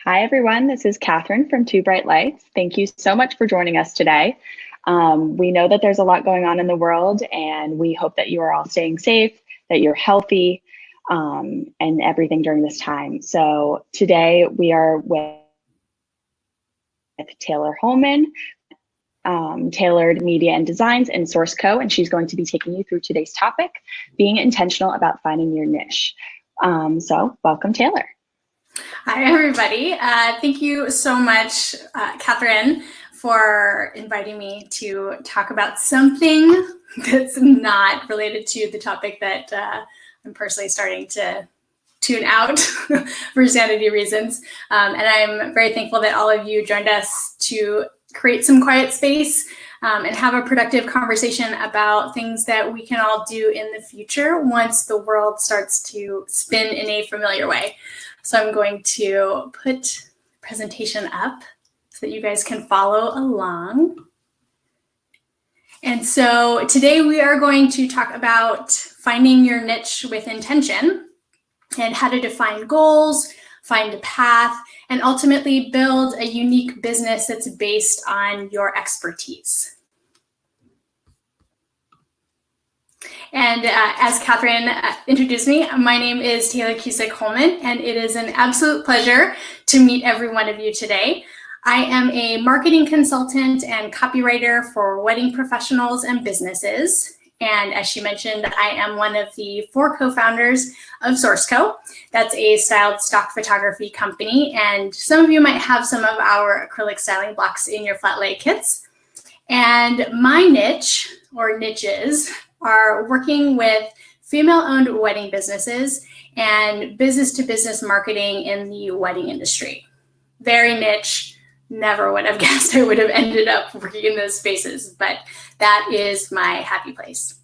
Hi, everyone. This is Catherine from Two Bright Lights. Thank you so much for joining us today. We know that there's a lot going on in the world, and we hope that you are all staying safe, that you're healthy, and everything during this time. So today we are with Tayler Hollman, TAYLRD Media Designs and Source Co. And she's going to be taking you through today's topic, being intentional about finding your niche. So welcome, Tayler. Hi, everybody. Thank you so much, Catherine, for inviting me to talk about something that's not related to the topic that I'm personally starting to tune out for sanity reasons. And I'm very thankful that all of you joined us to create some quiet space and have a productive conversation about things that we can all do in the future once the world starts to spin in a familiar way. So I'm going to put the presentation up so that you guys can follow along. And so today we are going to talk about finding your niche with intention and how to define goals, find a path, and ultimately build a unique business that's based on your expertise. And as Catherine introduced me, my name is Tayler Cusick Hollman, and it is an absolute pleasure to meet every one of you today. I am a marketing consultant and copywriter for wedding professionals and businesses. And as she mentioned, I am one of the 4 co-founders of Source Co. That's a styled stock photography company. And some of you might have some of our acrylic styling blocks in your flat lay kits. And my niche, or niches, are working with female-owned wedding businesses and business-to-business marketing in the wedding industry. Very niche. Never would have guessed I would have ended up working in those spaces, but that is my happy place.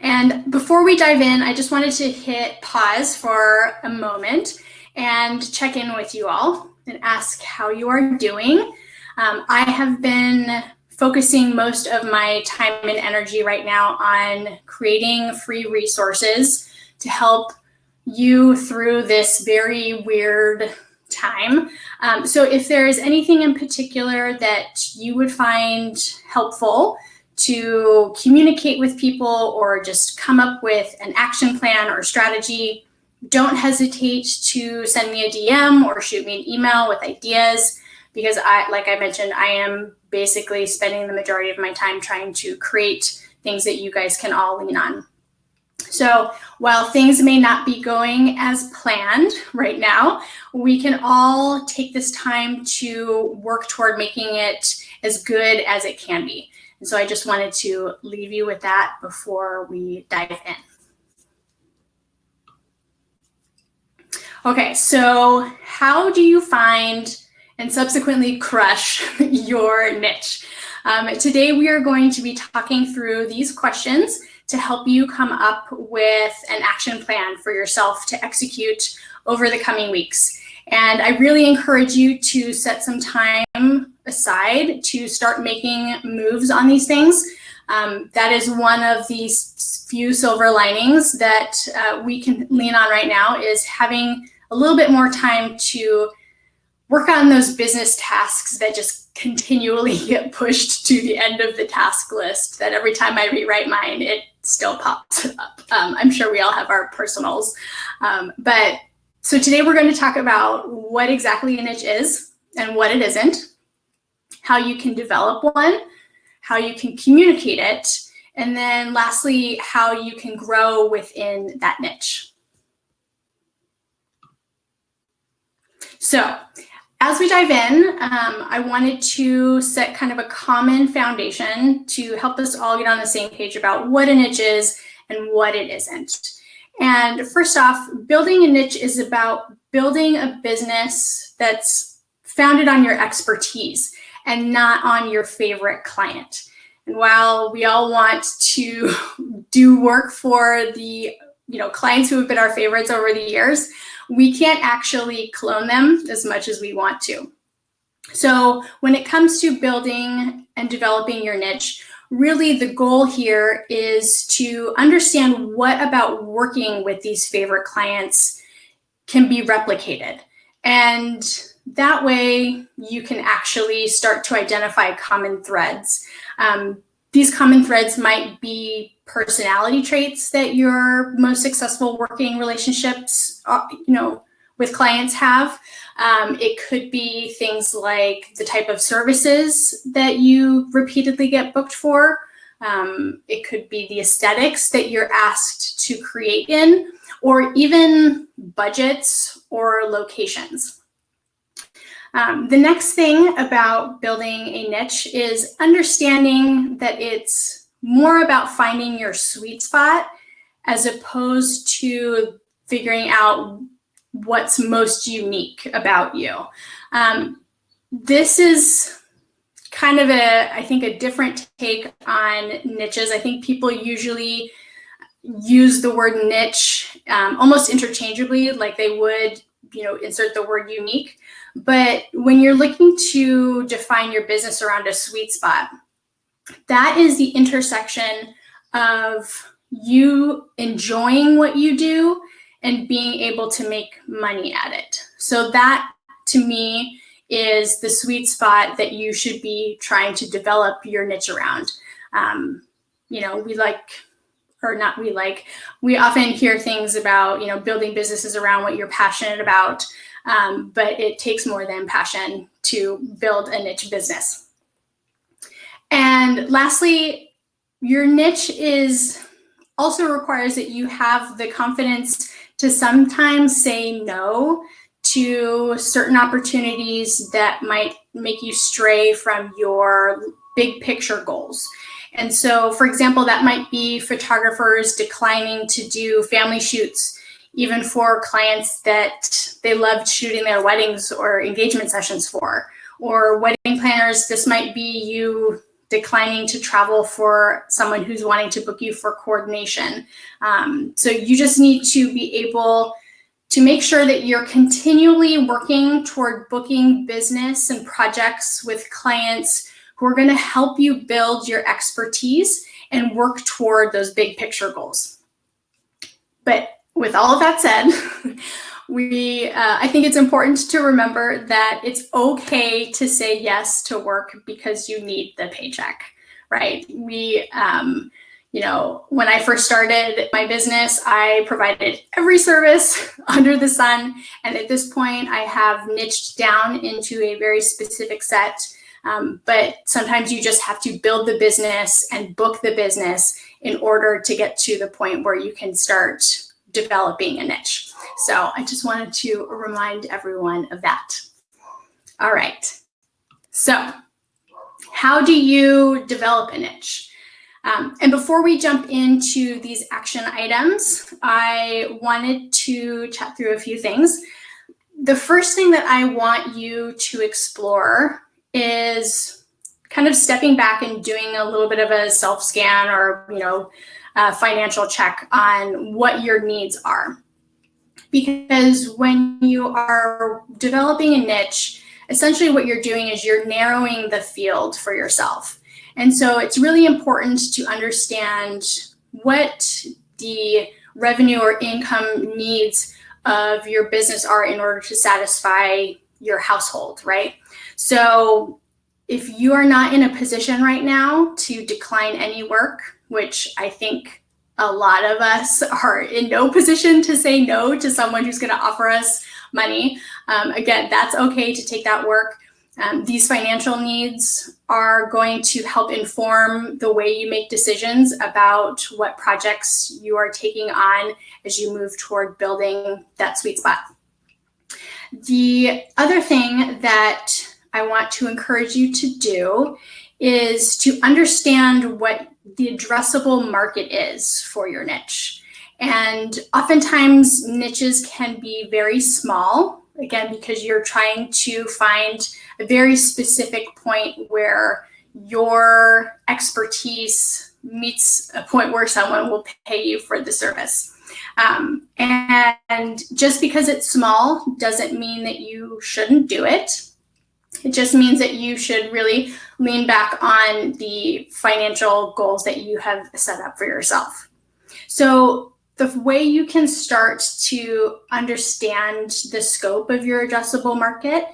And before we dive in, I just wanted to hit pause for a moment and check in with you all and ask how you are doing. I have been focusing most of my time and energy right now on creating free resources to help you through this very weird time. So if there is anything in particular that you would find helpful to communicate with people or just come up with an action plan or strategy, don't hesitate to send me a DM or shoot me an email with ideas, because like I mentioned, I am basically spending the majority of my time trying to create things that you guys can all lean on. So while things may not be going as planned right now, we can all take this time to work toward making it as good as it can be. And so I just wanted to leave you with that before we dive in. Okay, so how do you find and subsequently crush your niche? Today we are going to be talking through these questions to help you come up with an action plan for yourself to execute over the coming weeks. And I really encourage you to set some time aside to start making moves on these things. That is one of these few silver linings that we can lean on right now, is having a little bit more time to work on those business tasks that just continually get pushed to the end of the task list, that every time I rewrite mine, it still pops up. I'm sure we all have our personals. But so today we're going to talk about what exactly a niche is and what it isn't, how you can develop one, how you can communicate it, and then lastly, how you can grow within that niche. So as we dive in, I wanted to set kind of a common foundation to help us all get on the same page about what a niche is and what it isn't. And first off, building a niche is about building a business that's founded on your expertise and not on your favorite client. And while we all want to do work for the clients who have been our favorites over the years, we can't actually clone them as much as we want to. So when it comes to building and developing your niche, really the goal here is to understand what about working with these favorite clients can be replicated. And that way you can actually start to identify common threads. These common threads might be personality traits that your most successful working relationships, with clients have. It could be things like the type of services that you repeatedly get booked for. It could be the aesthetics that you're asked to create in, or even budgets or locations. The next thing about building a niche is understanding that it's more about finding your sweet spot as opposed to figuring out what's most unique about you. This is kind of I think a different take on niches. I think people usually use the word niche almost interchangeably, like they would, insert the word unique. But when you're looking to define your business around a sweet spot, that is the intersection of you enjoying what you do and being able to make money at it. So that, to me, is the sweet spot that you should be trying to develop your niche around. We often hear things about, building businesses around what you're passionate about, but it takes more than passion to build a niche business. And lastly, your niche also requires that you have the confidence to sometimes say no to certain opportunities that might make you stray from your big picture goals. And so, for example, that might be photographers declining to do family shoots, even for clients that they loved shooting their weddings or engagement sessions for. Or wedding planners, this might be you declining to travel for someone who's wanting to book you for coordination. So you just need to be able to make sure that you're continually working toward booking business and projects with clients who are going to help you build your expertise and work toward those big picture goals. But with all of that said, I think it's important to remember that it's okay to say yes to work because you need the paycheck, right? When I first started my business, I provided every service under the sun. And at this point, I have niched down into a very specific set. But sometimes you just have to build the business and book the business in order to get to the point where you can start developing a niche. So I just wanted to remind everyone of that. All right. So how do you develop a niche? And before we jump into these action items, I wanted to chat through a few things. The first thing that I want you to explore is kind of stepping back and doing a little bit of a self-scan or, financial check on what your needs are. Because when you are developing a niche, essentially what you're doing is you're narrowing the field for yourself. And so it's really important to understand what the revenue or income needs of your business are in order to satisfy your household, right? So if you are not in a position right now to decline any work, which I think a lot of us are in no position to say no to someone who's going to offer us money, again, that's okay to take that work. These financial needs are going to help inform the way you make decisions about what projects you are taking on as you move toward building that sweet spot. The other thing that I want to encourage you to do is to understand what the addressable market is for your niche. And oftentimes niches can be very small, again, because you're trying to find a very specific point where your expertise meets a point where someone will pay you for the service. And just because it's small doesn't mean that you shouldn't do it. It just means that you should really lean back on the financial goals that you have set up for yourself. So the way you can start to understand the scope of your addressable market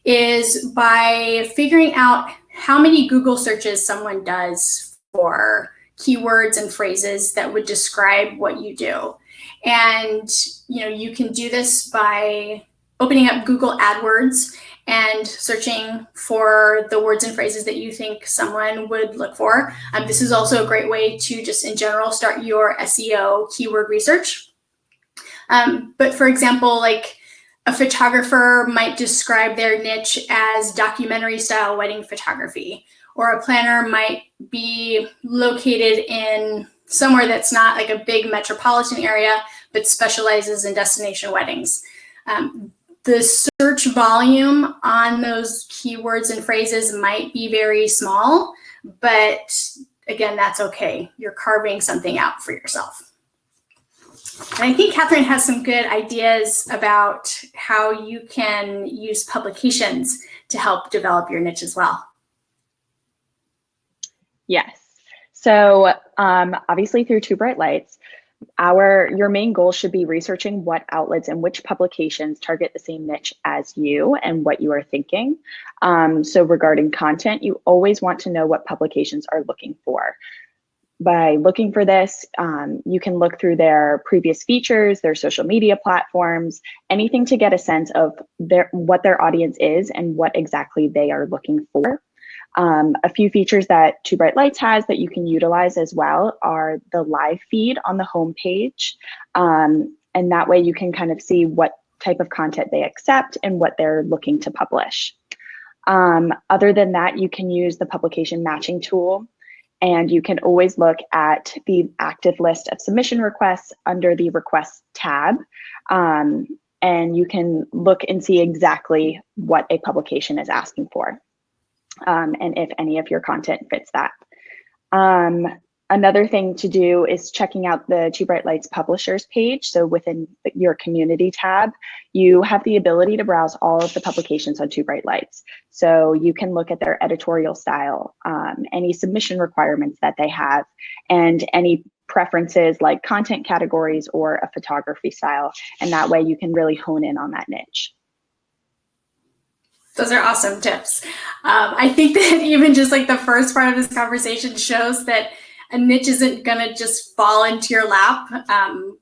is by figuring out how many Google searches someone does for keywords and phrases that would describe what you do. And you can do this by opening up Google AdWords and searching for the words and phrases that you think someone would look for. This is also a great way to just in general start your SEO keyword research. But for example, like a photographer might describe their niche as documentary style wedding photography, or a planner might be located in somewhere that's not like a big metropolitan area, but specializes in destination weddings. The search volume on those keywords and phrases might be very small, but again, that's okay. You're carving something out for yourself. And I think Catherine has some good ideas about how you can use publications to help develop your niche as well. Yes. So obviously through Two Bright Lights, your main goal should be researching what outlets and which publications target the same niche as you and what you are thinking. So regarding content, you always want to know what publications are looking for. By looking for this, you can look through their previous features, their social media platforms, anything to get a sense of what their audience is and what exactly they are looking for. A few features that Two Bright Lights has that you can utilize as well are the live feed on the homepage. And that way you can kind of see what type of content they accept and what they're looking to publish. Other than that, you can use the publication matching tool, and you can always look at the active list of submission requests under the requests tab. And you can look and see exactly what a publication is asking for. And if any of your content fits that. Another thing to do is checking out the Two Bright Lights publishers page. So within your community tab, you have the ability to browse all of the publications on Two Bright Lights. So you can look at their editorial style, any submission requirements that they have, and any preferences like content categories or a photography style. And that way you can really hone in on that niche. Those are awesome tips. I think that even just like the first part of this conversation shows that a niche isn't going to just fall into your lap,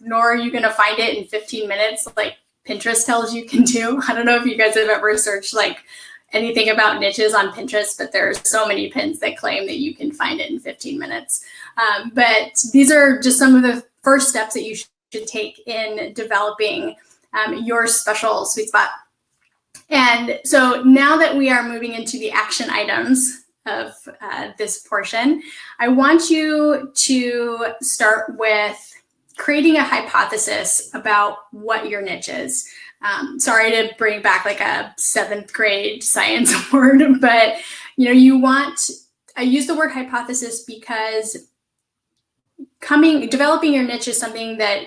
nor are you going to find it in 15 minutes like Pinterest tells you can do. I don't know if you guys have ever searched like anything about niches on Pinterest, but there's so many pins that claim that you can find it in 15 minutes. But these are just some of the first steps that you should take in developing your special sweet spot. And so now that we are moving into the action items of this portion, I want you to start with creating a hypothesis about what your niche is. Sorry to bring back like a 7th grade science word, but I use the word hypothesis because developing your niche is something that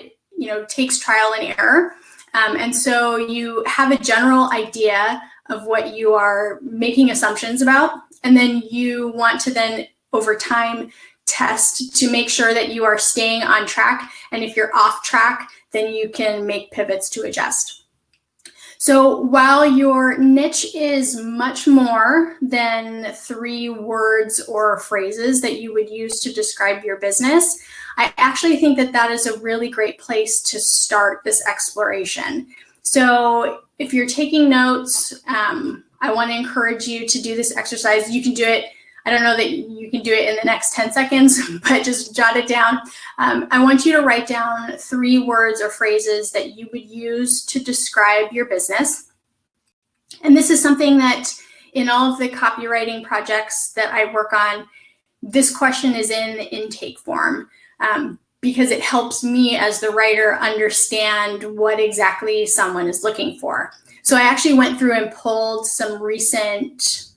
takes trial and error. And so you have a general idea of what you are making assumptions about, and then you want to then over time test to make sure that you are staying on track. And if you're off track, then you can make pivots to adjust. So while your niche is much more than 3 words or phrases that you would use to describe your business, I actually think that that is a really great place to start this exploration. So if you're taking notes, I want to encourage you to do this exercise. You can do it. I don't know that you can do it in the next 10 seconds, but just jot it down. I want you to write down 3 words or phrases that you would use to describe your business. And this is something that in all of the copywriting projects that I work on, this question is in the intake form because it helps me as the writer understand what exactly someone is looking for. So I actually went through and pulled some recent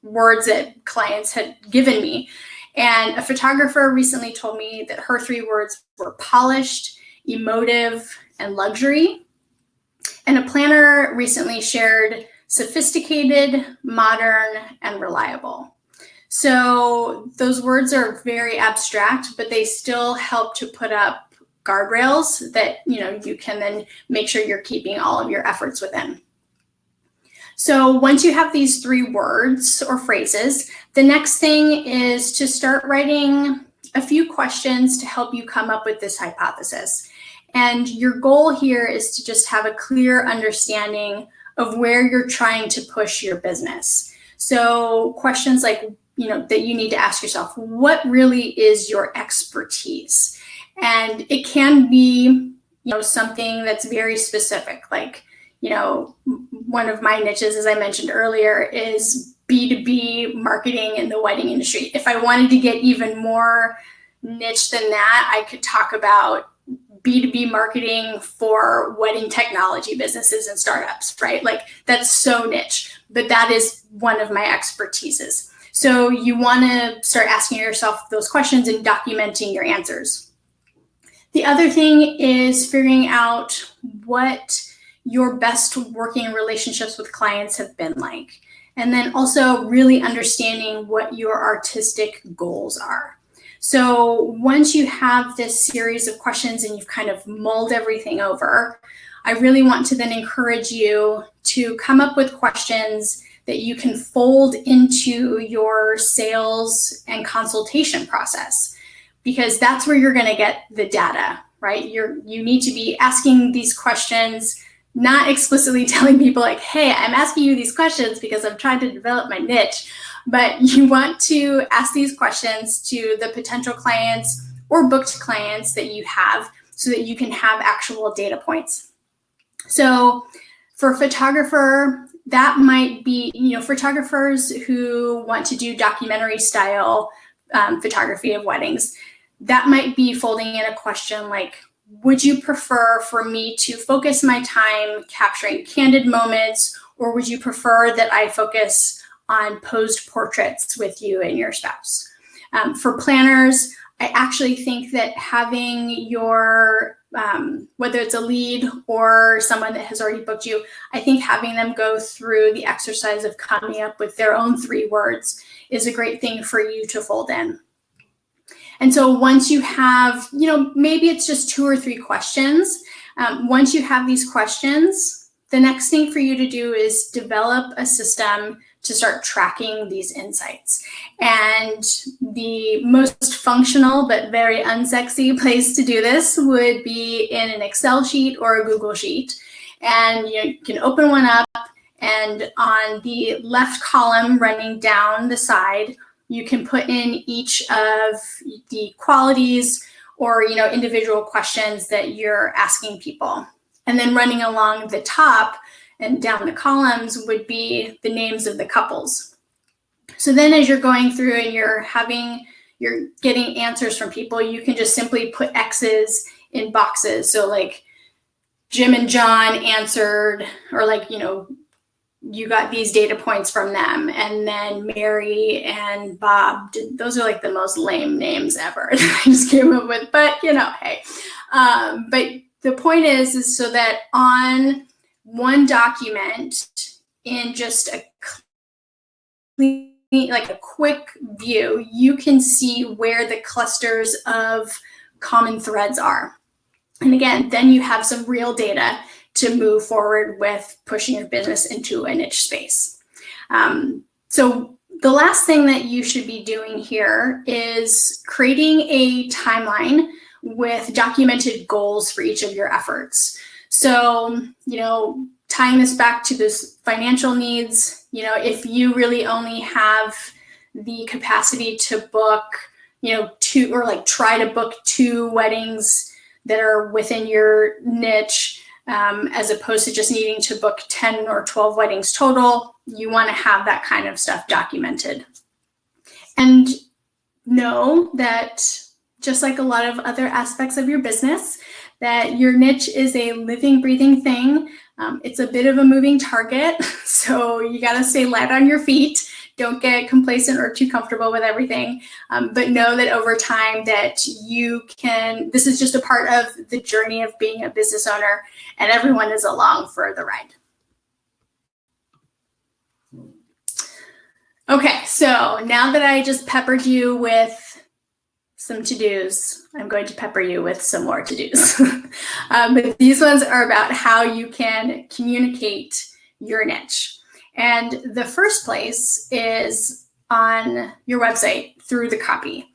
words that clients had given me. And a photographer recently told me that her 3 words were polished, emotive, and luxury. And a planner recently shared sophisticated, modern, and reliable. So those words are very abstract, but they still help to put up guardrails that you can then make sure you're keeping all of your efforts within. So once you have these 3 words or phrases, the next thing is to start writing a few questions to help you come up with this hypothesis. And your goal here is to just have a clear understanding of where you're trying to push your business. So questions like, that you need to ask yourself, what really is your expertise? And it can be, something that's very specific, like, one of my niches, as I mentioned earlier, is B2B marketing in the wedding industry. If I wanted to get even more niche than that, I could talk about B2B marketing for wedding technology businesses and startups, right? Like, that's so niche, but that is one of my expertises. So you want to start asking yourself those questions and documenting your answers. The other thing is figuring out what your best working relationships with clients have been like. And then also really understanding what your artistic goals are. So once you have this series of questions and you've kind of mulled everything over, I really want to then encourage you to come up with questions that you can fold into your sales and consultation process, because that's where you're going to get the data, right? You need to be asking these questions, not explicitly telling people like, hey, I'm asking you these questions because I'm trying to develop my niche, but you want to ask these questions to the potential clients or booked clients that you have so that you can have actual data points. So for a photographer, that might be, photographers who want to do documentary style photography of weddings. That might be folding in a question like, would you prefer for me to focus my time capturing candid moments, or would you prefer that I focus on posed portraits with you and your spouse? For planners, I actually think that having your, whether it's a lead or someone that has already booked you, I think having them go through the exercise of coming up with their own 3 words is a great thing for you to fold in. And so once you have, maybe it's just 2 or 3 questions. Once you have these questions, the next thing for you to do is develop a system to start tracking these insights. And the most functional but very unsexy place to do this would be in an Excel sheet or a Google sheet. And you can open one up, and on the left column running down the side, you can put in each of the qualities or individual questions that you're asking people. And then running along the top and down the columns would be the names of the couples. So then as you're going through and you're getting answers from people, you can just simply put X's in boxes. So like Jim and John answered, or like, you got these data points from them, and then Mary and Bob did. Those are like the most lame names ever that I just came up with, but hey. But the point is so that on one document, in just a clean, like a quick view, you can see where the clusters of common threads are. And again, then you have some real data to move forward with pushing your business into a niche space. So the last thing that you should be doing here is creating a timeline with documented goals for each of your efforts. So, tying this back to this financial needs, if you really only have the capacity to book, 2 or like try to book 2 weddings that are within your niche, as opposed to just needing to book 10 or 12 weddings total, you want to have that kind of stuff documented. And know that just like a lot of other aspects of your business, that your niche is a living, breathing thing. It's a bit of a moving target, so you got to stay light on your feet. Don't get complacent or too comfortable with everything, but know that over time that this is just a part of the journey of being a business owner, and everyone is along for the ride. Okay, so now that I just peppered you with some to-dos, I'm going to pepper you with some more to-dos. But these ones are about how you can communicate your niche. And the first place is on your website through the copy.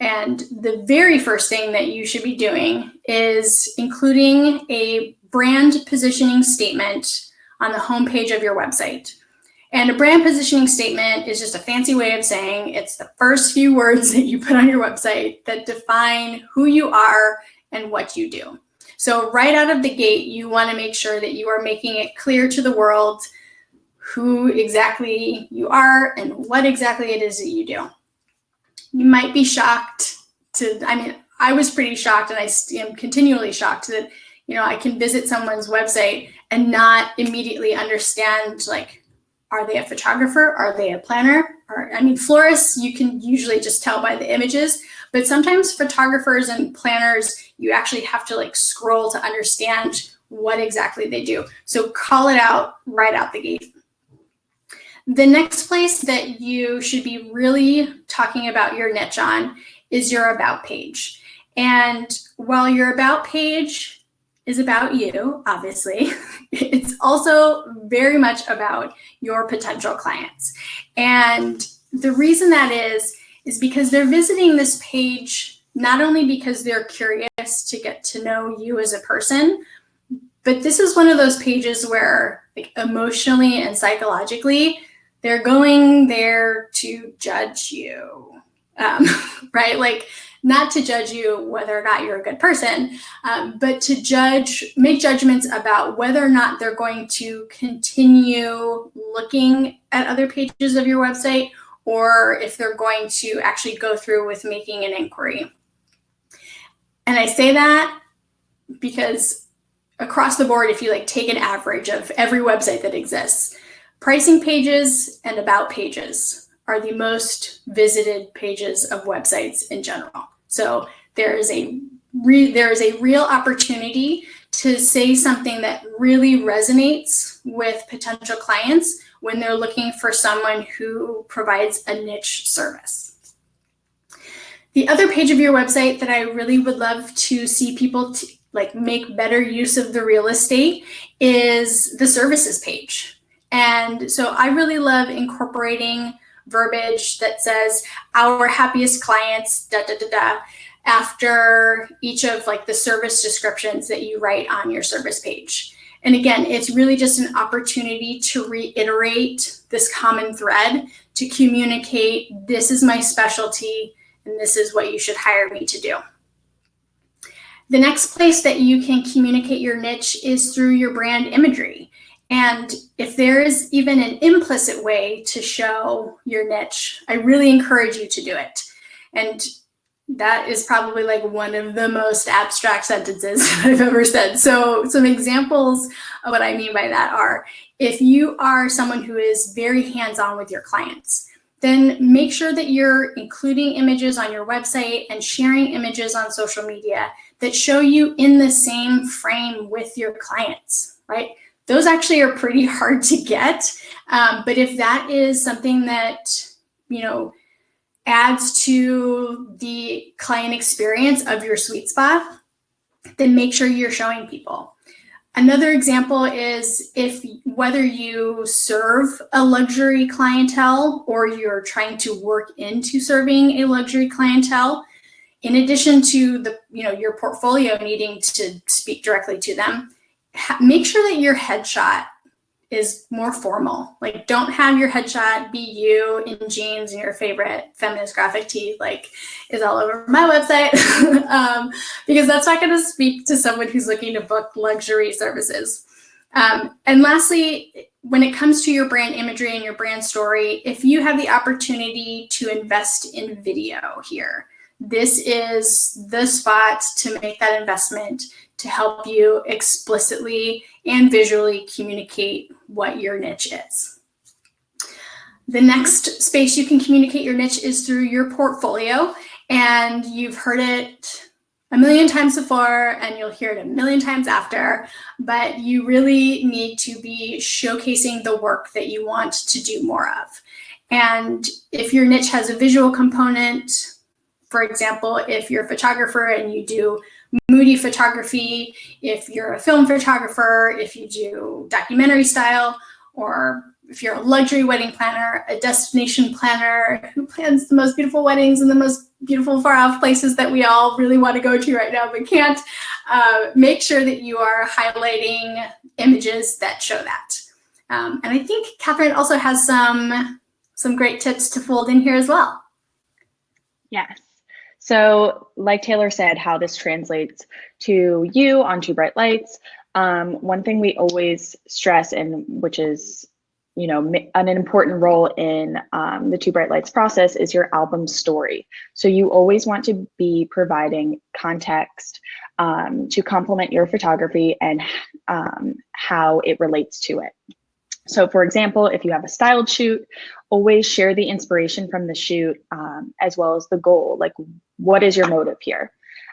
And the very first thing that you should be doing is including a brand positioning statement on the homepage of your website. And a brand positioning statement is just a fancy way of saying it's the first few words that you put on your website that define who you are and what you do. So right out of the gate, you want to make sure that you are making it clear to the world who exactly you are and what exactly it is that you do. You might be shocked I was pretty shocked, and I am continually shocked that, I can visit someone's website and not immediately understand, like, are they a photographer? Are they a planner? Florists, you can usually just tell by the images, but sometimes photographers and planners, you actually have to scroll to understand what exactly they do. So call it out right out the gate. The next place that you should be really talking about your niche on is your about page. And while your about page is about you, obviously, it's also very much about your potential clients. And the reason that is because they're visiting this page not only because they're curious to get to know you as a person, but this is one of those pages where emotionally and psychologically, they're going there to judge you, right? Not to judge you whether or not you're a good person, but to make judgments about whether or not they're going to continue looking at other pages of your website, or if they're going to actually go through with making an inquiry. And I say that because across the board, if you take an average of every website that exists, pricing pages and about pages are the most visited pages of websites in general. So there is a real opportunity to say something that really resonates with potential clients when they're looking for someone who provides a niche service. The other page of your website that I really would love to see people make better use of the real estate is the services page. And so I really love incorporating verbiage that says our happiest clients, after each of the service descriptions that you write on your service page. And again, it's really just an opportunity to reiterate this common thread, to communicate, this is my specialty, and this is what you should hire me to do. The next place that you can communicate your niche is through your brand imagery. And if there is even an implicit way to show your niche, I really encourage you to do it. And that is probably one of the most abstract sentences I've ever said. So some examples of what I mean by that are, if you are someone who is very hands-on with your clients, then make sure that you're including images on your website and sharing images on social media that show you in the same frame with your clients, right? Those actually are pretty hard to get. But if that is something that, adds to the client experience of your sweet spot, then make sure you're showing people. Another example is whether you serve a luxury clientele or you're trying to work into serving a luxury clientele, in addition to your portfolio needing to speak directly to them, make sure that your headshot is more formal. Don't have your headshot be you in jeans and your favorite feminist graphic tee, is all over my website, because that's not going to speak to someone who's looking to book luxury services. And lastly, when it comes to your brand imagery and your brand story, if you have the opportunity to invest in video here, this is the spot to make that investment to help you explicitly and visually communicate what your niche is. The next space you can communicate your niche is through your portfolio, and you've heard it a million times before and you'll hear it a million times after, but you really need to be showcasing the work that you want to do more of. And if your niche has a visual component, for example, if you're a photographer and you do moody photography, if you're a film photographer, if you do documentary style, or if you're a luxury wedding planner, a destination planner who plans the most beautiful weddings in the most beautiful far off places that we all really want to go to right now but can't, make sure that you are highlighting images that show that. And I think Catherine also has some great tips to fold in here as well. Yes. So like Tayler said, how this translates to you on Two Bright Lights. One thing we always stress, and which is, an important role in the Two Bright Lights process, is your album story. So you always want to be providing context to complement your photography and how it relates to it. So for example, if you have a styled shoot, always share the inspiration from the shoot as well as the goal, like what is your motive here?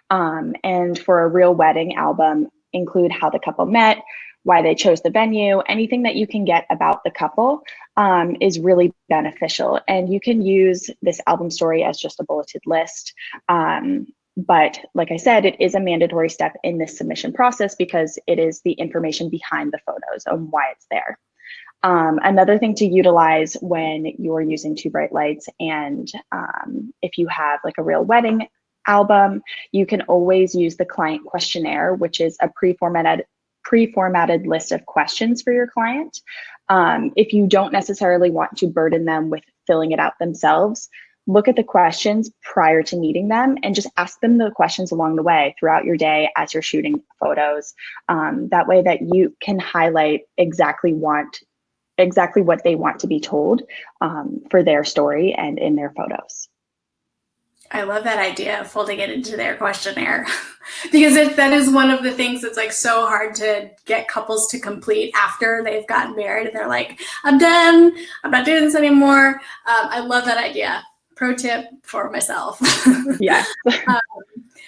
And for a real wedding album, include how the couple met, why they chose the venue, anything that you can get about the couple is really beneficial. And you can use this album story as just a bulleted list. But like I said, it is a mandatory step in this submission process because it is the information behind the photos and why it's there. Another thing to utilize when you're using Two Bright Lights, and if you have like a real wedding album, you can always use the client questionnaire, which is a pre-formatted list of questions for your client. If you don't necessarily want to burden them with filling it out themselves, look at the questions prior to meeting them and just ask them the questions along the way throughout your day as you're shooting photos. That way that you can highlight exactly what they want to be told for their story and in their photos. I love that idea of folding it into their questionnaire because that is one of the things that's like so hard to get couples to complete after they've gotten married and they're like, I'm done, I'm not doing this anymore. I love that idea. Pro tip for myself. Yes.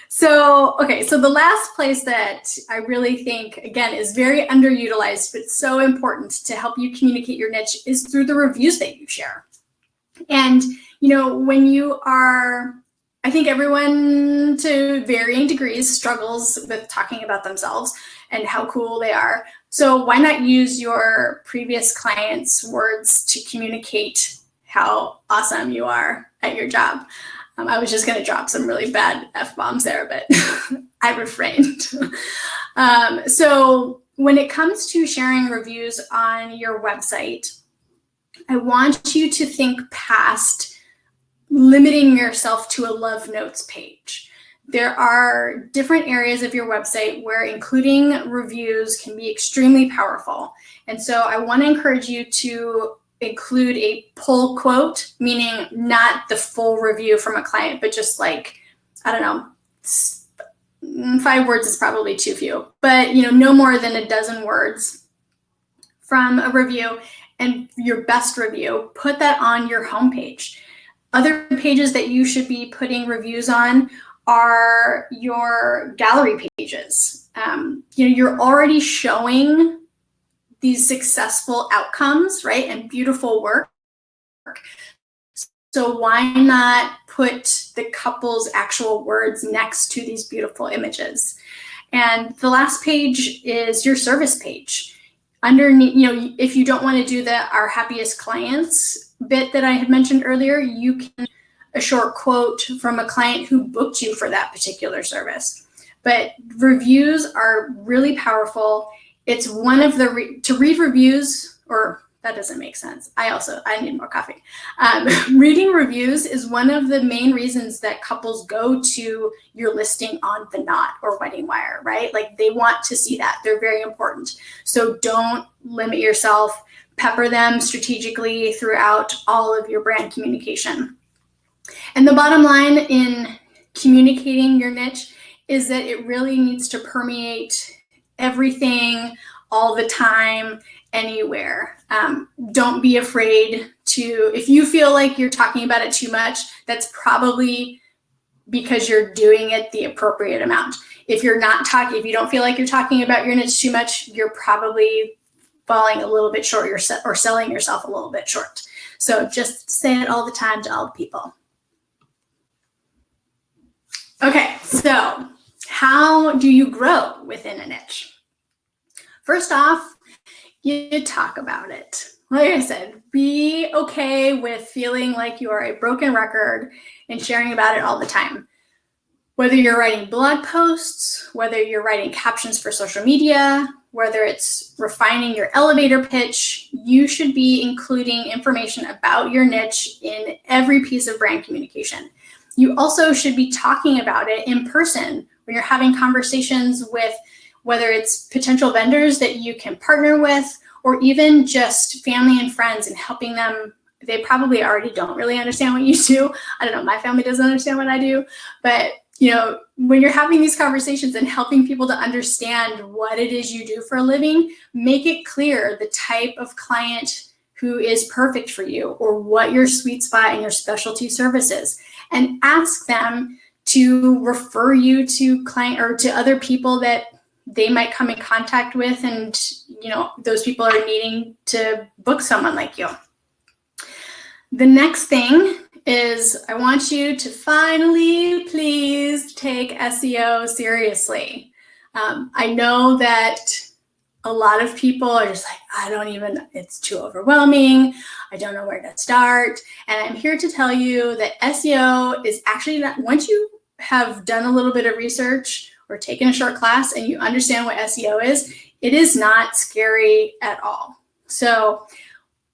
So the last place that I really think, again, is very underutilized, but so important to help you communicate your niche is through the reviews that you share. And, when you are, I think everyone to varying degrees struggles with talking about themselves and how cool they are. So why not use your previous clients' words to communicate how awesome you are at your job? I was just going to drop some really bad F-bombs there, but I refrained. So when it comes to sharing reviews on your website, I want you to think past limiting yourself to a love notes page. There are different areas of your website where including reviews can be extremely powerful. And so I want to encourage you to include a pull quote, meaning not the full review from a client, but just like, I don't know, 5 words is probably too few, but no more than a dozen words from a review, and your best review, put that on your homepage. Other pages that you should be putting reviews on are your gallery pages. You're already showing these successful outcomes, right? And beautiful work. So why not put the couple's actual words next to these beautiful images? And the last page is your service page. Underneath, if you don't want to do the Our Happiest Clients bit that I had mentioned earlier, you can a short quote from a client who booked you for that particular service. But reviews are really powerful. It's one of the, to read reviews, or that doesn't make sense. I need more coffee. Reading reviews is one of the main reasons that couples go to your listing on The Knot or Wedding Wire, right? Like they want to see that. They're very important. So don't limit yourself. Pepper them strategically throughout all of your brand communication. And the bottom line in communicating your niche is that it really needs to permeate everything all the time, anywhere. Don't be afraid to, if you feel like you're talking about it too much, that's probably because you're doing it the appropriate amount. If you're not talking, if you don't feel like you're talking about your niche too much, you're probably falling a little bit short or selling yourself a little bit short. So just say it all the time to all the people. Okay, so how do you grow within a niche? First off, you talk about it. Like I said, be okay with feeling like you are a broken record and sharing about it all the time. Whether you're writing blog posts, whether you're writing captions for social media, whether it's refining your elevator pitch, you should be including information about your niche in every piece of brand communication. You also should be talking about it in person when you're having conversations with whether it's potential vendors that you can partner with, or even just family and friends, and helping them. They probably already don't really understand what you do. I don't know, my family doesn't understand what I do, but when you're having these conversations and helping people to understand what it is you do for a living, make it clear the type of client who is perfect for you, or what your sweet spot and your specialty services, and ask them to refer you to client or to other people that they might come in contact with, and those people are needing to book someone like you. The next thing is I want you to finally, please take SEO seriously. I know that a lot of people are just like, it's too overwhelming. I don't know where to start. And I'm here to tell you that SEO is actually not, once you have done a little bit of research or taken a short class and you understand what SEO is, it is not scary at all. So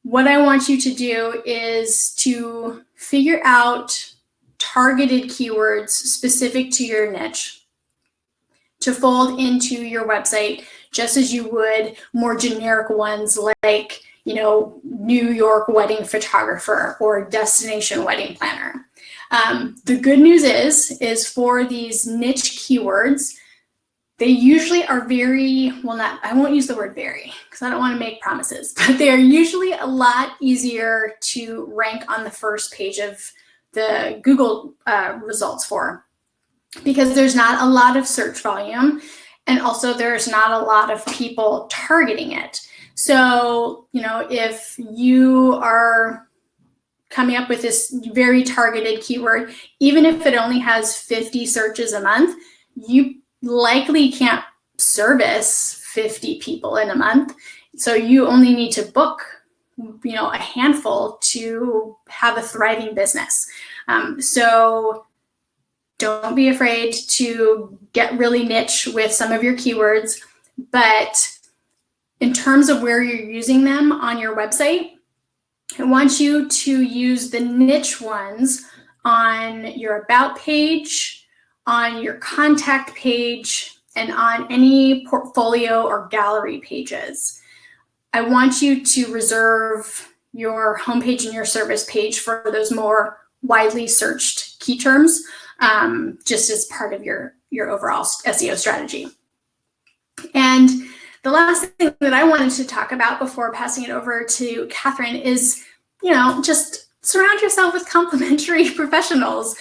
what I want you to do is to figure out targeted keywords specific to your niche to fold into your website, just as you would more generic ones like, New York wedding photographer or destination wedding planner. The good news is for these niche keywords, they usually are I won't use the word very because I don't want to make promises, but they are usually a lot easier to rank on the first page of the Google results for, because there's not a lot of search volume, and also there's not a lot of people targeting it. So, if you are coming up with this very targeted keyword, even if it only has 50 searches a month, you likely can't service 50 people in a month. So you only need to book, a handful to have a thriving business. So don't be afraid to get really niche with some of your keywords, but in terms of where you're using them on your website, I want you to use the niche ones on your about page, on your contact page, and on any portfolio or gallery pages. I want you to reserve your homepage and your service page for those more widely searched key terms, just as part of your overall SEO strategy. And the last thing that I wanted to talk about before passing it over to Catherine is, just surround yourself with complementary professionals,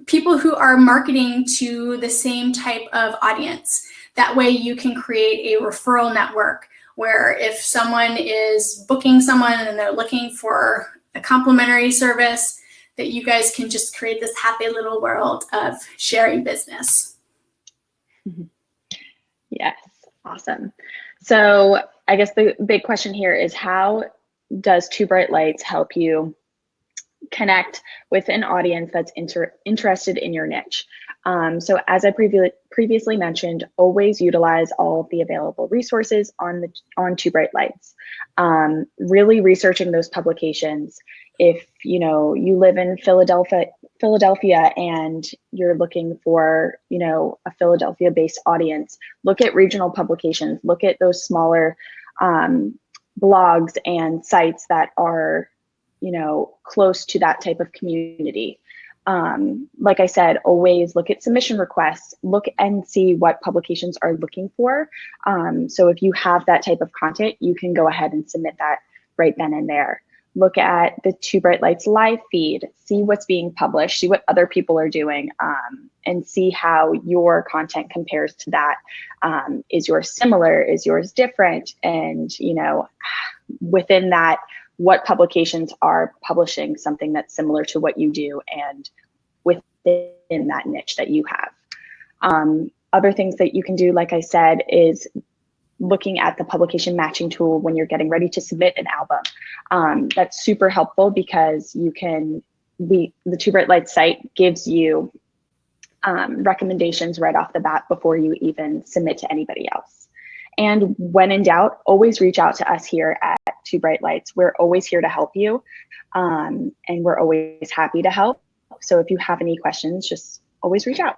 people who are marketing to the same type of audience. That way you can create a referral network where if someone is booking someone and they're looking for a complimentary service, that you guys can just create this happy little world of sharing business. Yes, awesome. So I guess the big question here is, how does Two Bright Lights help you connect with an audience that's interested in your niche? So as I previously mentioned, always utilize all of the available resources on Two Bright Lights. Really researching those publications. If you live in Philadelphia and you're looking for a Philadelphia-based audience, look at regional publications. Look at those smaller blogs and sites that are close to that type of community. Like I said, always look at submission requests, look and see what publications are looking for. So if you have that type of content, you can go ahead and submit that right then and there. Look at the Two Bright Lights live feed, see what's being published, see what other people are doing, and see how your content compares to that. Is yours similar? Is yours different? And within that, what publications are publishing something that's similar to what you do and within that niche that you have. Other things that you can do, like I said, is looking at the publication matching tool when you're getting ready to submit an album. That's super helpful because the Two Bright Lights site gives you recommendations right off the bat before you even submit to anybody else. And when in doubt, always reach out to us here at Two Bright Lights. We're always here to help you, and we're always happy to help. So if you have any questions, just always reach out.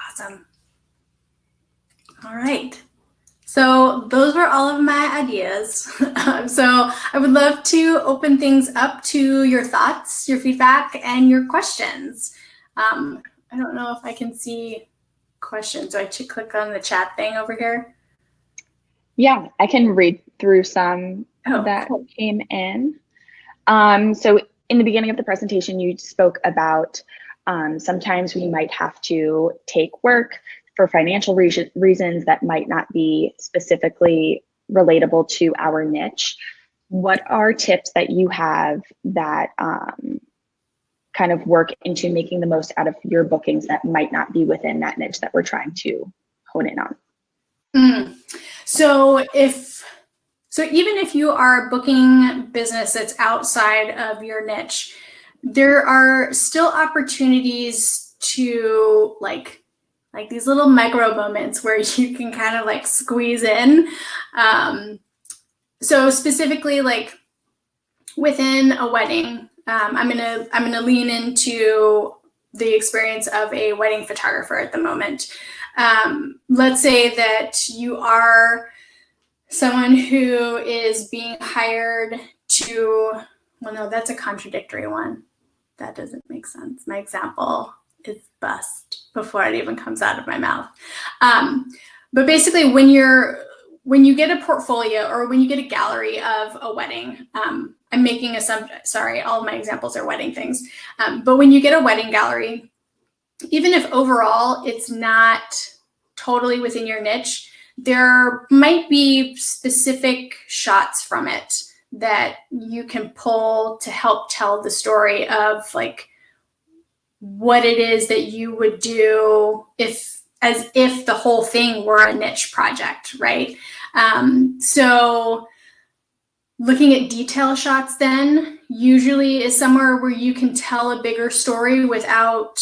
Awesome. All right. So those were all of my ideas. So I would love to open things up to your thoughts, your feedback, and your questions. I don't know if I can see questions. Do I click on the chat thing over here? Yeah, I can read through some that came in. So in the beginning of the presentation, you spoke about sometimes we might have to take work for financial reasons that might not be specifically relatable to our niche. What are tips that you have that kind of work into making the most out of your bookings that might not be within that niche that we're trying to hone in on? So even if you are booking business that's outside of your niche, there are still opportunities to like these little micro moments where you can kind of like squeeze in. So specifically, like within a wedding, I'm gonna lean into the experience of a wedding photographer at the moment. Let's say that you are someone who is being hired to, well, no, that's a contradictory one. That doesn't make sense. My example is bust before it even comes out of my mouth. But basically, when you get a portfolio or when you get a gallery of a wedding, I'm making sorry, all of my examples are wedding things. But when you get a wedding gallery, even if overall it's not totally within your niche, there might be specific shots from it that you can pull to help tell the story of like what it is that you would do as if the whole thing were a niche project, right? So looking at detail shots then usually is somewhere where you can tell a bigger story without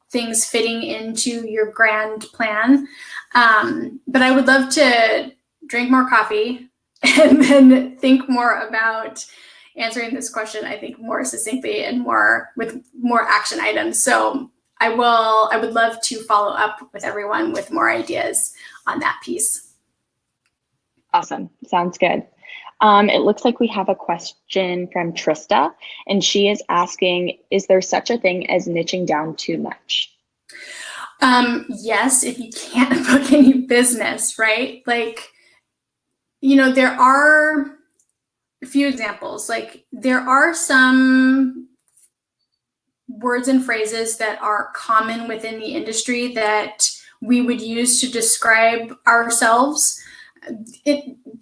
things fitting into your grand plan. But I would love to drink more coffee and then think more about answering this question, I think more succinctly and with more action items. So I would love to follow up with everyone with more ideas on that piece. Awesome. Sounds good. It looks like we have a question from Trista, and she is asking, is there such a thing as niching down too much? Yes, if you can't book any business, right? Like, there are a few examples. Like, there are some words and phrases that are common within the industry that we would use to describe ourselves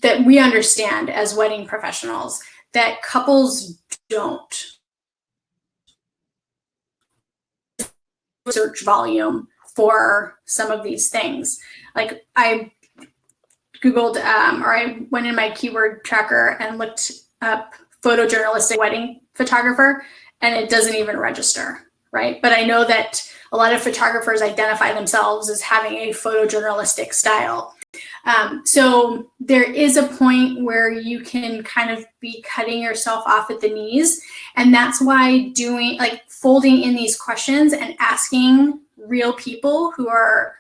that we understand as wedding professionals that couples don't. Search volume for some of these things. Like I Googled or I went in my keyword tracker and looked up photojournalistic wedding photographer, and it doesn't even register, right? But I know that a lot of photographers identify themselves as having a photojournalistic style. So there is a point where you can kind of be cutting yourself off at the knees. And that's why folding in these questions and asking real people who are,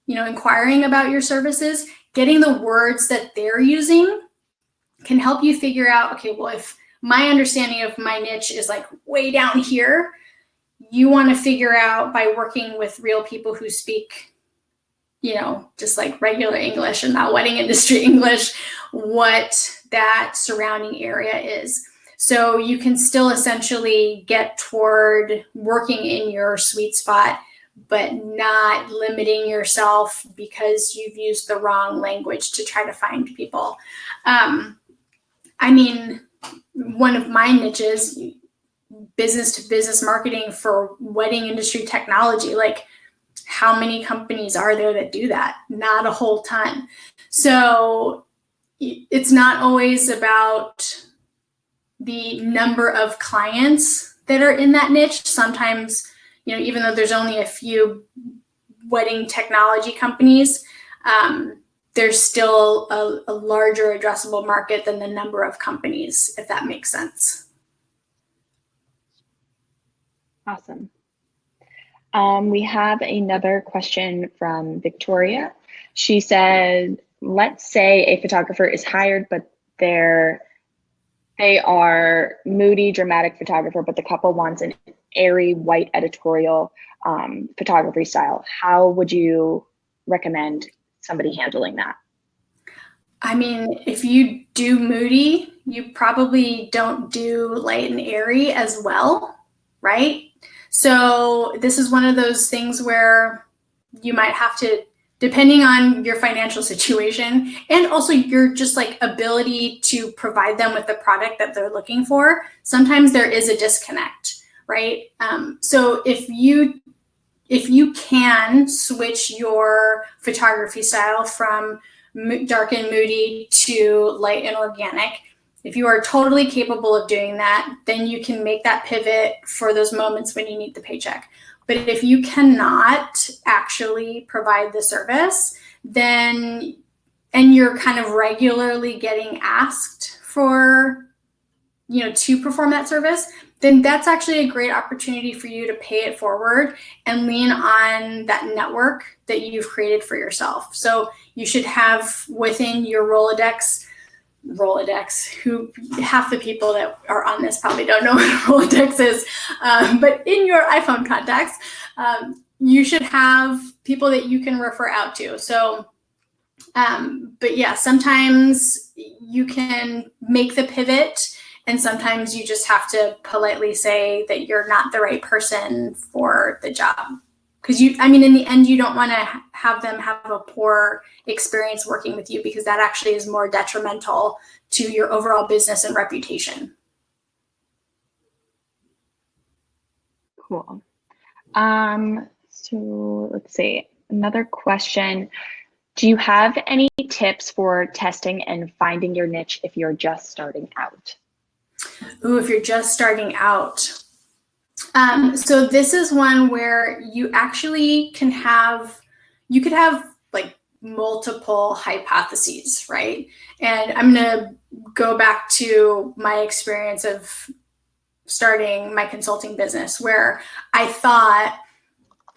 inquiring about your services, getting the words that they're using can help you figure out, okay, well, if my understanding of my niche is like way down here, you want to figure out by working with real people who speak just like regular English and not wedding industry English, what that surrounding area is. So you can still essentially get toward working in your sweet spot, but not limiting yourself because you've used the wrong language to try to find people. one of my niches, business to business marketing for wedding industry technology. Like, how many companies are there that do that? Not a whole ton. So it's not always about the number of clients that are in that niche. Sometimes, even though there's only a few wedding technology companies, there's still a larger addressable market than the number of companies, if that makes sense. Awesome. We have another question from Victoria. She said, let's say a photographer is hired, but they are moody, dramatic photographer, but the couple wants an airy, white editorial photography style. How would you recommend somebody handling that? I mean, if you do moody, you probably don't do light and airy as well, right? So this is one of those things where you might have to, depending on your financial situation and also your just like ability to provide them with the product that they're looking for, sometimes there is a disconnect, right? So if you can switch your photography style from dark and moody to light and organic, if you are totally capable of doing that, then you can make that pivot for those moments when you need the paycheck. But if you cannot actually provide the service, then, and you're kind of regularly getting asked for, to perform that service, then that's actually a great opportunity for you to pay it forward and lean on that network that you've created for yourself. So you should have within your Rolodex, who half the people that are on this probably don't know what Rolodex is, but in your iPhone contacts, you should have people that you can refer out to. So, but yeah, sometimes you can make the pivot and sometimes you just have to politely say that you're not the right person for the job. Because in the end, you don't want to have them have a poor experience working with you, because that actually is more detrimental to your overall business and reputation. Cool. So let's see, another question. Do you have any tips for testing and finding your niche if you're just starting out? Ooh, if you're just starting out. So this is one where you actually could have like multiple hypotheses, right? And I'm going to go back to my experience of starting my consulting business, where I thought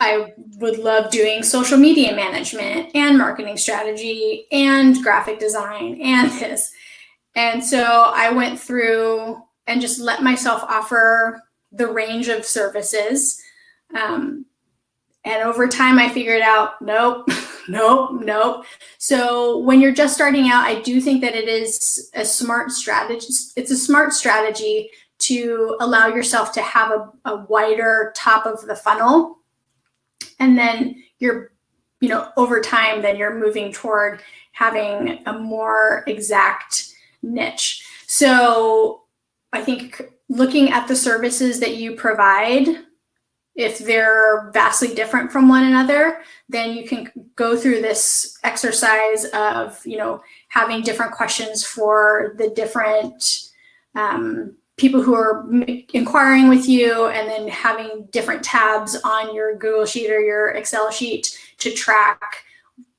I would love doing social media management and marketing strategy and graphic design and this. And so I went through and just let myself offer the range of services. And over time, I figured out, nope. So when you're just starting out, I do think that it is a smart strategy. It's a smart strategy to allow yourself to have a wider top of the funnel. And then you're, over time, then you're moving toward having a more exact niche. So I think looking at the services that you provide, if they're vastly different from one another, then you can go through this exercise of, having different questions for the different people who are inquiring with you, and then having different tabs on your Google Sheet or your Excel sheet to track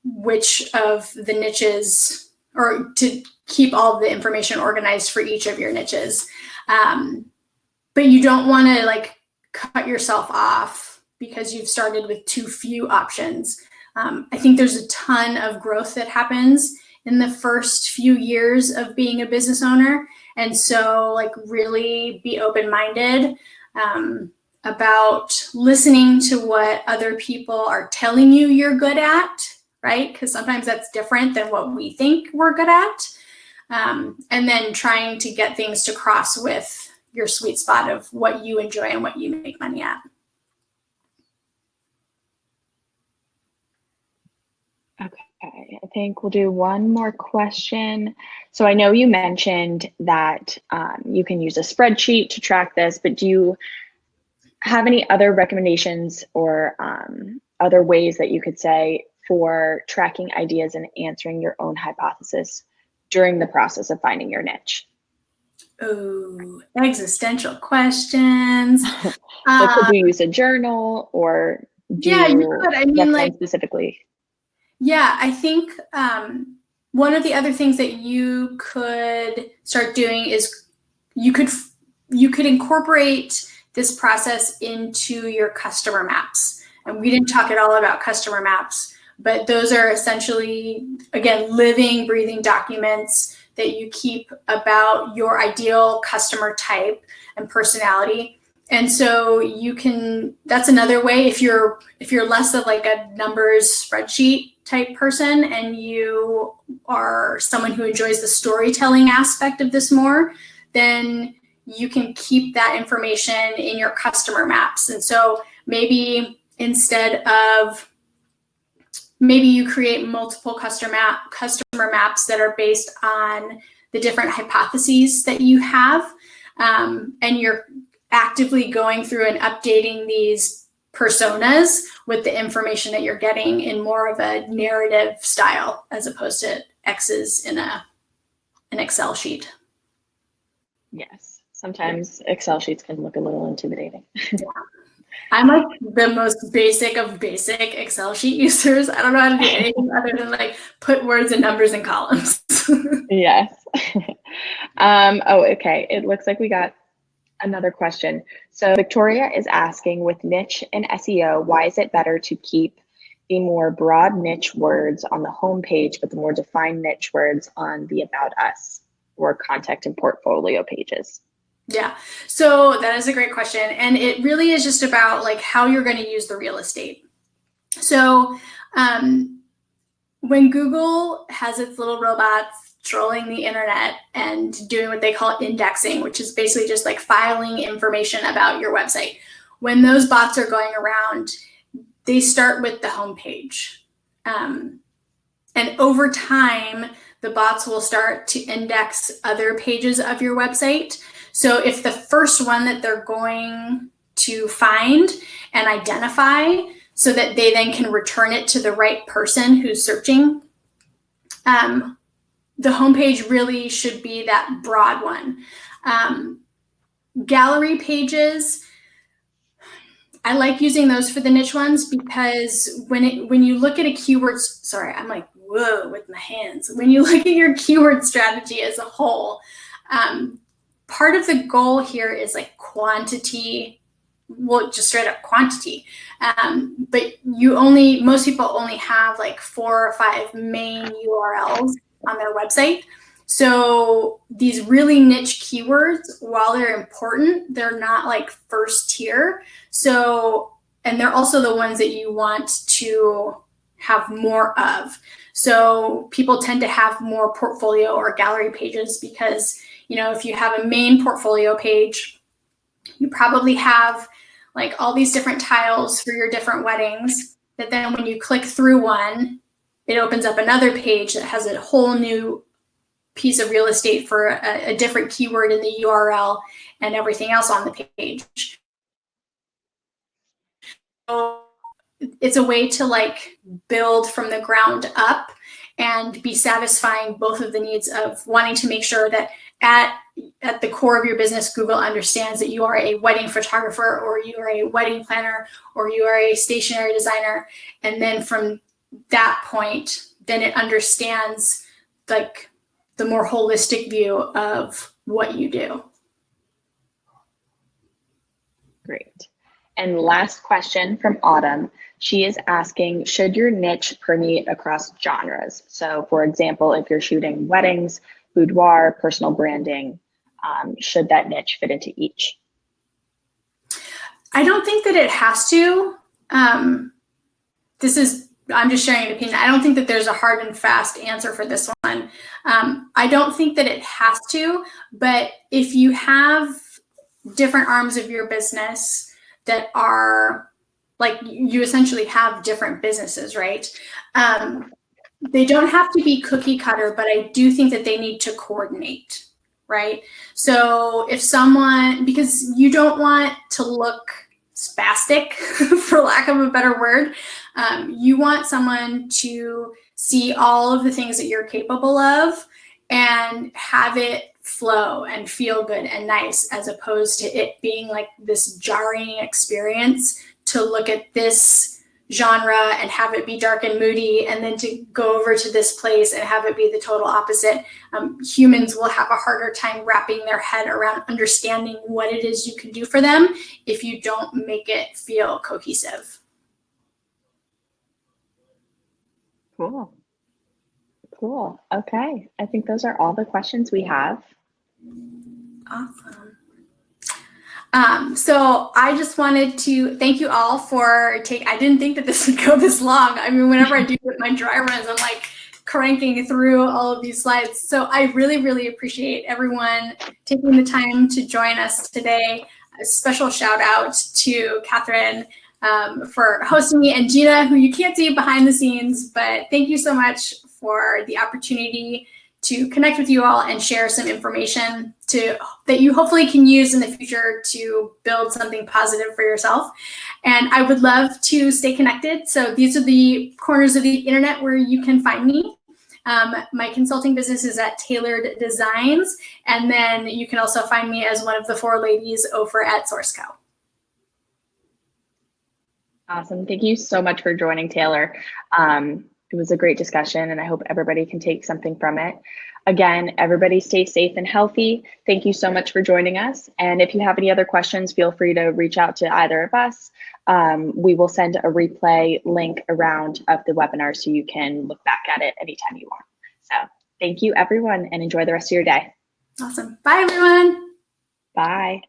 which of the niches, or to keep all of the information organized for each of your niches. But you don't want to cut yourself off because you've started with too few options. I think there's a ton of growth that happens in the first few years of being a business owner. And so really be open-minded about listening to what other people are telling you you're good at, right? Because sometimes that's different than what we think we're good at. And then trying to get things to cross with your sweet spot of what you enjoy and what you make money at. Okay. I think we'll do one more question. So I know you mentioned that you can use a spreadsheet to track this, but do you have any other recommendations or other ways that you could say for tracking ideas and answering your own hypothesis during the process of finding your niche? Oh, existential questions. Like, could you use a journal, or do Yeah, you you could. I mean, recommend like, specifically? yeah, I think one of the other things that you could start doing is you could incorporate this process into your customer maps. And we didn't talk at all about customer maps, but those are essentially, again, living, breathing documents that you keep about your ideal customer type and personality. And so you can, that's another way, if you're less of like a numbers spreadsheet type person and you are someone who enjoys the storytelling aspect of this more, then you can keep that information in your customer maps. And so maybe maybe you create multiple customer maps that are based on the different hypotheses that you have, and you're actively going through and updating these personas with the information that you're getting in more of a narrative style as opposed to X's in an Excel sheet. Yes, sometimes Excel sheets can look a little intimidating. Yeah. I'm like the most basic of basic Excel sheet users. I don't know how to do anything other than like put words and numbers in columns. Yes. Oh, okay. It looks like we got another question. So Victoria is asking, with niche and SEO, why is it better to keep the more broad niche words on the homepage, but the more defined niche words on the About Us or contact and portfolio pages? Yeah, so that is a great question. And it really is just about like how you're going to use the real estate. So when Google has its little robots trolling the internet and doing what they call indexing, which is basically just like filing information about your website, when those bots are going around, they start with the homepage. And over time, the bots will start to index other pages of your website. So if the first one that they're going to find and identify so that they then can return it to the right person who's searching, the homepage really should be that broad one. Gallery pages, I like using those for the niche ones because when you look at a keyword, sorry, I'm like, whoa, with my hands. When you look at your keyword strategy as a whole, part of the goal here is like quantity, well, just straight up quantity. But most people only have like 4 or 5 main URLs on their website. So these really niche keywords, while they're important, they're not like first tier. So, and they're also the ones that you want to have more of. So people tend to have more portfolio or gallery pages because, if you have a main portfolio page, you probably have like all these different tiles for your different weddings, that then when you click through one, it opens up another page that has a whole new piece of real estate for a different keyword in the URL and everything else on the page. So it's a way to like build from the ground up and be satisfying both of the needs of wanting to make sure that at the core of your business, Google understands that you are a wedding photographer, or you are a wedding planner, or you are a stationery designer. And then from that point, then it understands like the more holistic view of what you do. Great. And last question from Autumn. She is asking, should your niche permeate across genres? So for example, if you're shooting weddings, boudoir, personal branding, should that niche fit into each? I don't think that it has to. I'm just sharing an opinion. I don't think that there's a hard and fast answer for this one. I don't think that it has to, but if you have different arms of your business that are like, you essentially have different businesses, right? they don't have to be cookie cutter, but I do think that they need to coordinate, right? So if someone, because you don't want to look spastic, for lack of a better word, you want someone to see all of the things that you're capable of and have it flow and feel good and nice, as opposed to it being like this jarring experience to look at this genre and have it be dark and moody, and then to go over to this place and have it be the total opposite. Humans will have a harder time wrapping their head around understanding what it is you can do for them if you don't make it feel cohesive. Cool. Cool. Okay. I think those are all the questions we have. Awesome. So I just wanted to thank you all for I didn't think that this would go this long. I mean, whenever I do my dry runs, I'm like cranking through all of these slides. So I really, really appreciate everyone taking the time to join us today. A special shout out to Catherine for hosting me, and Gina, who you can't see behind the scenes, but thank you so much for the opportunity to connect with you all and share some information that you hopefully can use in the future to build something positive for yourself. And I would love to stay connected. So these are the corners of the internet where you can find me. My consulting business is at TAYLRD Designs. And then you can also find me as one of the 4 ladies over at SourceCo. Awesome. Thank you so much for joining, Taylor. It was a great discussion, and I hope everybody can take something from it. Again, everybody stay safe and healthy. Thank you so much for joining us. And if you have any other questions, feel free to reach out to either of us. We will send a replay link around of the webinar so you can look back at it anytime you want. So thank you, everyone, and enjoy the rest of your day. Awesome. Bye, everyone. Bye.